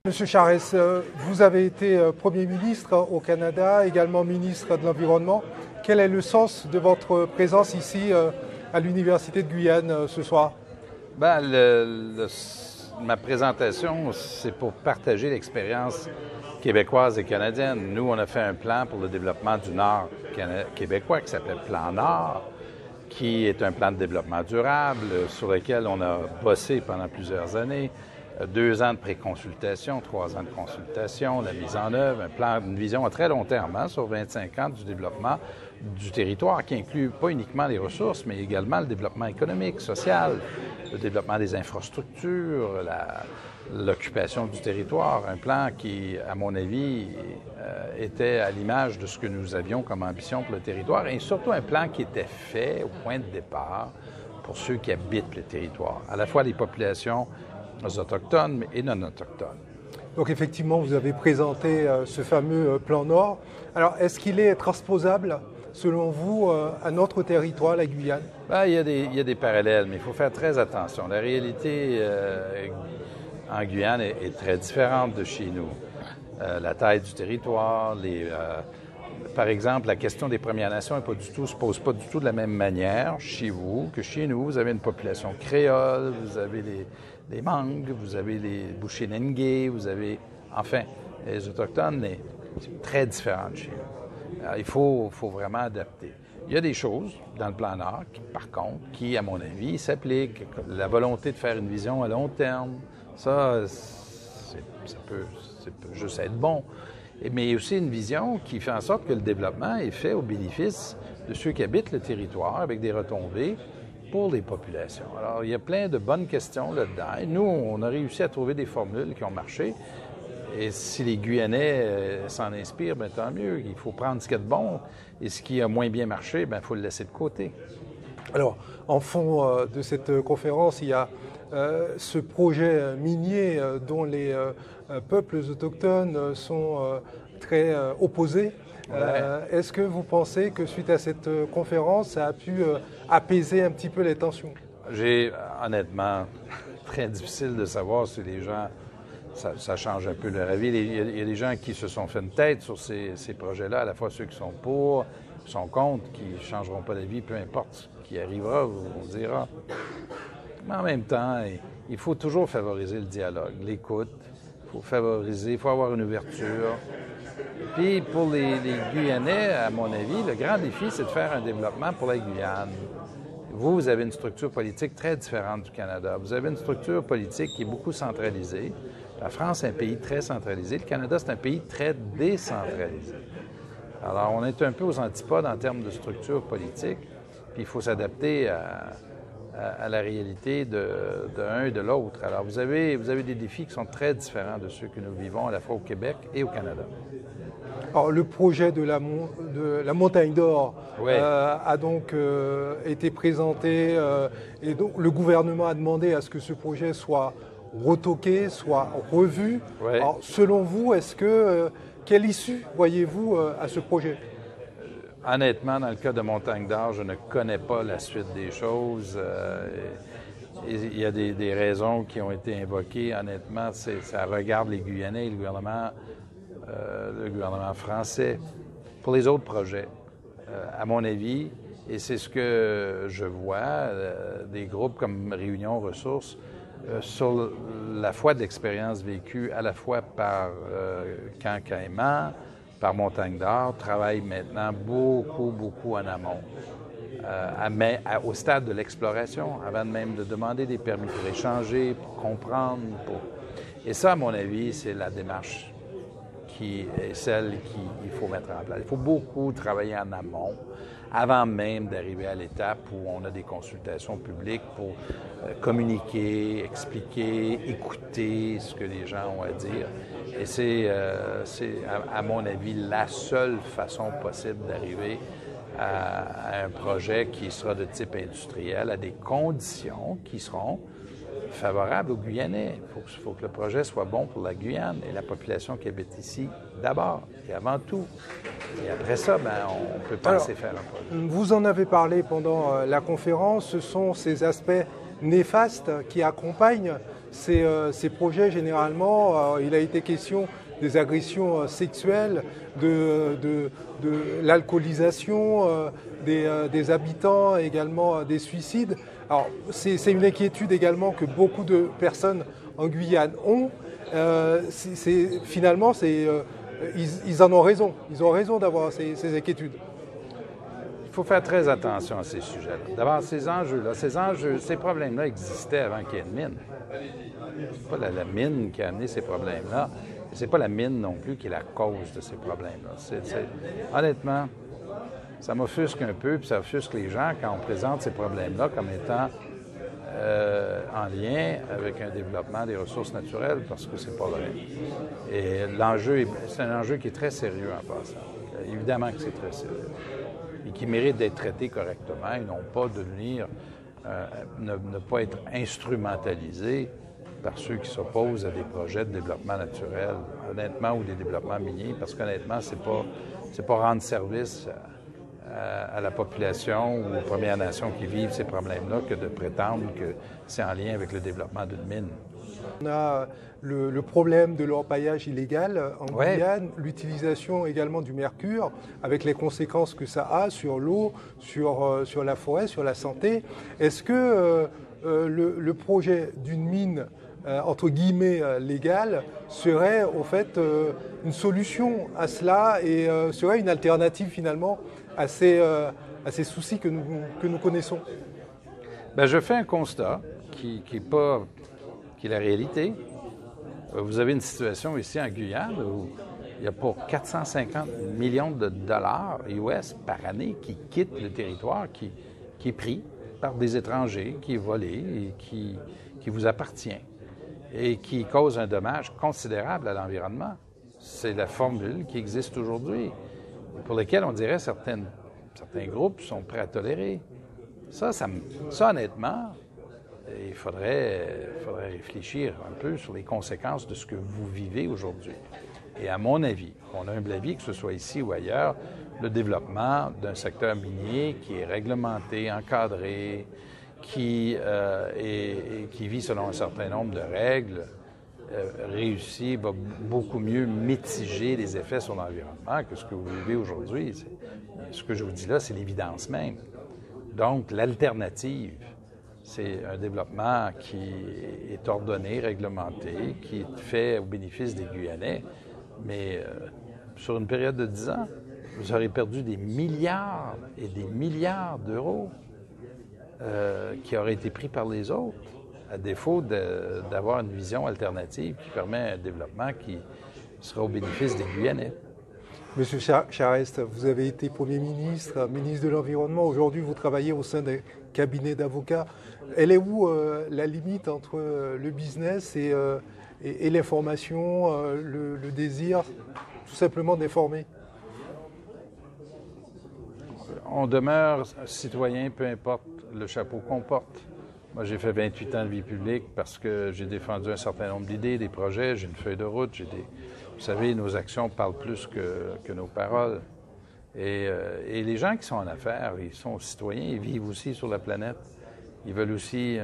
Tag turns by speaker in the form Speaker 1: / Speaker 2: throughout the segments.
Speaker 1: Monsieur Charest, vous avez été Premier ministre au Canada, également ministre de l'Environnement. Quel est le sens de votre présence ici à l'Université de Guyane ce soir?
Speaker 2: Ma présentation, c'est pour partager l'expérience québécoise et canadienne. Nous, on a fait un plan pour le développement du Nord québécois qui s'appelle Plan Nord, qui est un plan de développement durable sur lequel on a bossé pendant plusieurs années. 2 ans de préconsultation, 3 ans de consultation, la mise en œuvre, un plan, une vision à très long terme, sur 25 ans du développement du territoire qui inclut pas uniquement les ressources, mais également le développement économique, social, le développement des infrastructures, l'occupation du territoire. Un plan qui, à mon avis, était à l'image de ce que nous avions comme ambition pour le territoire et surtout un plan qui était fait au point de départ pour ceux qui habitent le territoire, à la fois les populations autochtones et non autochtones.
Speaker 1: Donc effectivement, vous avez présenté ce fameux plan Nord. Alors, est-ce qu'il est transposable, selon vous, à notre territoire, la Guyane?
Speaker 2: Il y a des parallèles, mais il faut faire très attention. La réalité en Guyane est très différente de chez nous. La taille du territoire, par exemple, la question des Premières Nations ne se pose pas du tout de la même manière chez vous que chez nous. Vous avez une population créole, vous avez les Mangues, vous avez les Boucher-Nengué, vous avez, enfin, les Autochtones, mais c'est très différent de chez nous. Alors, il faut vraiment adapter. Il y a des choses dans le plan Nord, par contre, qui, à mon avis, s'appliquent. La volonté de faire une vision à long terme, ça peut juste être bon. Mais aussi une vision qui fait en sorte que le développement est fait au bénéfice de ceux qui habitent le territoire avec des retombées pour les populations. Alors, il y a plein de bonnes questions là-dedans. Et nous, on a réussi à trouver des formules qui ont marché. Et si les Guyanais s'en inspirent, bien, tant mieux. Il faut prendre ce qui est de bon. Et ce qui a moins bien marché, bien, il faut le laisser de côté.
Speaker 1: Alors, en fond de cette conférence, il y a ce projet minier dont les peuples autochtones sont très opposés. Est-ce que vous pensez que suite à cette conférence, ça a pu apaiser un petit peu les tensions?
Speaker 2: Honnêtement, très difficile de savoir si les gens, ça change un peu leur avis. Il y a des gens qui se sont fait une tête sur ces projets-là, à la fois ceux qui sont pour, qui sont contre, qui ne changeront pas d'avis, peu importe ce qui arrivera, on dira. Mais en même temps, il faut toujours favoriser le dialogue, l'écoute. Il faut avoir une ouverture. Puis pour les Guyanais, à mon avis, le grand défi, c'est de faire un développement pour la Guyane. Vous avez une structure politique très différente du Canada. Vous avez une structure politique qui est beaucoup centralisée. La France est un pays très centralisé. Le Canada, c'est un pays très décentralisé. Alors, on est un peu aux antipodes en termes de structure politique. Puis il faut s'adapter à la réalité de l'un et de l'autre. Alors, vous avez des défis qui sont très différents de ceux que nous vivons à la fois au Québec et au Canada.
Speaker 1: Alors, le projet de la Montagne d'Or a donc été présenté et donc le gouvernement a demandé à ce que ce projet soit retoqué, soit revu.
Speaker 2: Ouais.
Speaker 1: Alors, selon vous, quelle issue voyez-vous à ce projet?
Speaker 2: Honnêtement, dans le cas de Montagne d'Or, je ne connais pas la suite des choses. Il y a des raisons qui ont été invoquées. Honnêtement, ça regarde les Guyanais et le gouvernement français. Pour les autres projets, à mon avis, et c'est ce que je vois, des groupes comme Réunion Ressources, sur la foi de l'expérience vécue à la fois par Camp Caïman, par Montagne d'Or, travaille maintenant beaucoup en amont, au stade de l'exploration, avant même de demander des permis pour échanger, pour comprendre. Et ça, à mon avis, c'est la démarche qui est celle qu'il faut mettre en place. Il faut beaucoup travailler en amont, avant même d'arriver à l'étape où on a des consultations publiques pour communiquer, expliquer, écouter ce que les gens ont à dire. Et c'est, à mon avis, la seule façon possible d'arriver à un projet qui sera de type industriel, à des conditions qui seront favorables aux Guyanais. Il faut que le projet soit bon pour la Guyane et la population qui habite ici d'abord et avant tout. Et après ça, on peut penser faire un projet.
Speaker 1: Vous en avez parlé pendant la conférence. Ce sont ces aspects néfastes qui accompagnent ces projets, généralement, il a été question des agressions sexuelles, de l'alcoolisation des habitants, également des suicides. Alors, c'est une inquiétude également que beaucoup de personnes en Guyane ont. Finalement, ils en ont raison. Ils ont raison d'avoir ces inquiétudes.
Speaker 2: Il faut faire très attention à ces sujets-là. D'abord, ces problèmes-là existaient avant qu'il y ait une mine. C'est pas la mine qui a amené ces problèmes-là. C'est pas la mine non plus qui est la cause de ces problèmes-là. Honnêtement, ça m'offusque un peu, puis ça offusque les gens quand on présente ces problèmes-là comme étant en lien avec un développement des ressources naturelles, parce que c'est pas vrai. Et c'est un enjeu qui est très sérieux en passant. Évidemment que c'est très sérieux. Et qui mérite d'être traité correctement et non pas devenir, ne pas être instrumentalisé par ceux qui s'opposent à des projets de développement naturel, honnêtement, ou des développements miniers, parce qu'honnêtement, c'est pas rendre service à la population ou aux Premières Nations qui vivent ces problèmes-là que de prétendre que c'est en lien avec le développement d'une mine.
Speaker 1: On a le problème de l'orpaillage illégal en Guyane, l'utilisation également du mercure, avec les conséquences que ça a sur l'eau, sur la forêt, sur la santé. Est-ce que le projet d'une mine entre guillemets légale serait au fait une solution à cela et serait une alternative finalement à ces soucis que nous connaissons?
Speaker 2: Bien, je fais un constat qui est la réalité. Vous avez une situation ici en Guyane où il y a pour 450 millions de dollars US par année qui quittent le territoire, qui est pris par des étrangers, qui est volé et qui vous appartient et qui cause un dommage considérable à l'environnement. C'est la formule qui existe aujourd'hui, pour laquelle on dirait certains groupes sont prêts à tolérer. Ça honnêtement, il faudrait réfléchir un peu sur les conséquences de ce que vous vivez aujourd'hui. Et à mon avis, mon humble avis, que ce soit ici ou ailleurs, le développement d'un secteur minier qui est réglementé, encadré, qui vit selon un certain nombre de règles, réussit, va beaucoup mieux mitiger les effets sur l'environnement que ce que vous vivez aujourd'hui. Ce que je vous dis là, c'est l'évidence même. Donc, l'alternative, c'est un développement qui est ordonné, réglementé, qui est fait au bénéfice des Guyanais. Mais sur une période de 10 ans, vous aurez perdu des milliards et des milliards d'euros qui auraient été pris par les autres, à défaut d'avoir une vision alternative qui permet un développement qui sera au bénéfice des Guyanais.
Speaker 1: Monsieur Charest, vous avez été Premier ministre, ministre de l'Environnement. Aujourd'hui, vous travaillez au sein d'un cabinet d'avocats. Elle est où la limite entre le business et l'information, le désir tout simplement d'informer?
Speaker 2: On demeure citoyen, peu importe le chapeau qu'on porte. Moi, j'ai fait 28 ans de vie publique parce que j'ai défendu un certain nombre d'idées, des projets, j'ai une feuille de route, Vous savez, nos actions parlent plus que nos paroles. Et les gens qui sont en affaires, ils sont citoyens, ils vivent aussi sur la planète. Ils veulent aussi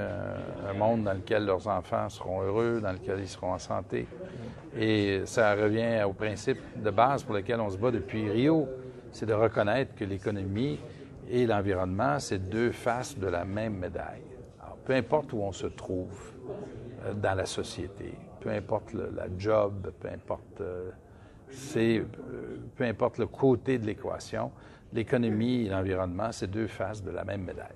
Speaker 2: un monde dans lequel leurs enfants seront heureux, dans lequel ils seront en santé. Et ça revient au principe de base pour lequel on se bat depuis Rio, c'est de reconnaître que l'économie et l'environnement, c'est deux faces de la même médaille. Alors, peu importe où on se trouve dans la société, peu importe la job, peu importe le côté de l'équation, l'économie et l'environnement, c'est deux faces de la même médaille.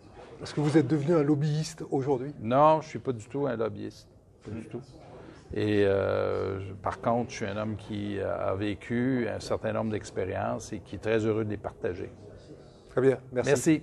Speaker 1: Est-ce que vous êtes devenu un lobbyiste aujourd'hui?
Speaker 2: Non, je ne suis pas du tout un lobbyiste. Pas du tout. Et par contre, je suis un homme qui a vécu un certain nombre d'expériences et qui est très heureux de les partager.
Speaker 1: Très bien, merci.
Speaker 2: Merci.